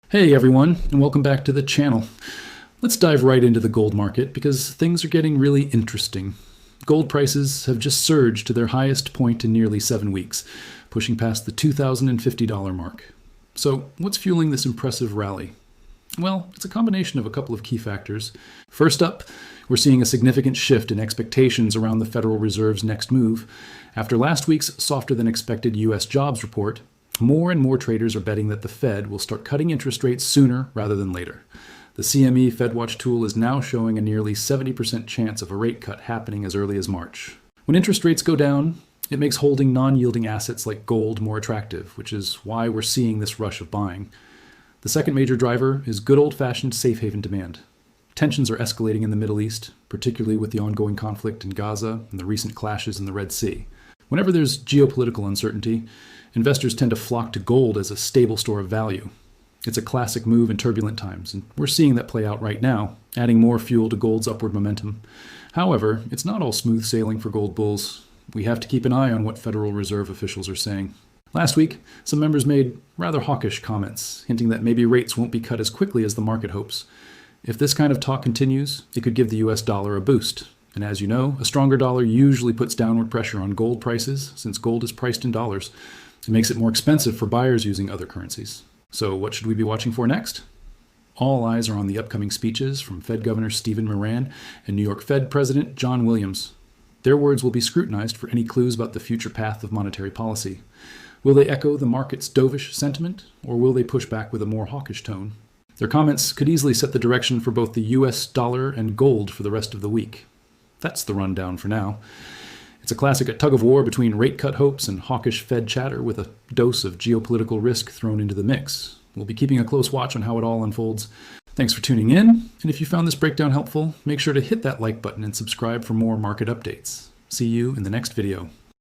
Hey everyone, and welcome back to the channel. Let's dive right into the gold market because things are getting really interesting. Gold prices have just surged to their highest point in nearly 7 weeks, pushing past the $2,050 mark. So what's fueling this impressive rally? Well, it's a combination of a couple of key factors. First up, we're seeing a significant shift in expectations around the Federal Reserve's next move. After last week's softer than expected US jobs report, more and more traders are betting that the Fed will start cutting interest rates sooner rather than later. The CME FedWatch tool is now showing a nearly 70% chance of a rate cut happening as early as March. When interest rates go down, it makes holding non-yielding assets like gold more attractive, which is why we're seeing this rush of buying. The second major driver is good old-fashioned safe haven demand. Tensions are escalating in the Middle East, particularly with the ongoing conflict in Gaza and the recent clashes in the Red Sea. Whenever there's geopolitical uncertainty, investors tend to flock to gold as a stable store of value. It's a classic move in turbulent times, and we're seeing that play out right now, adding more fuel to gold's upward momentum. However, it's not all smooth sailing for gold bulls. We have to keep an eye on what Federal Reserve officials are saying. Last week, some members made rather hawkish comments, hinting that maybe rates won't be cut as quickly as the market hopes. If this kind of talk continues, it could give the US dollar a boost. And as you know, a stronger dollar usually puts downward pressure on gold prices, since gold is priced in dollars. It makes it more expensive for buyers using other currencies. So what should we be watching for next? All eyes are on the upcoming speeches from Fed Governor Stephen Moran and New York Fed President John Williams. Their words will be scrutinized for any clues about the future path of monetary policy. Will they echo the market's dovish sentiment, or will they push back with a more hawkish tone? Their comments could easily set the direction for both the US dollar and gold for the rest of the week. That's the rundown for now. It's a classic tug-of-war between rate cut hopes and hawkish Fed chatter with a dose of geopolitical risk thrown into the mix. We'll be keeping a close watch on how it all unfolds. Thanks for tuning in, and if you found this breakdown helpful, make sure to hit that like button and subscribe for more market updates. See you in the next video.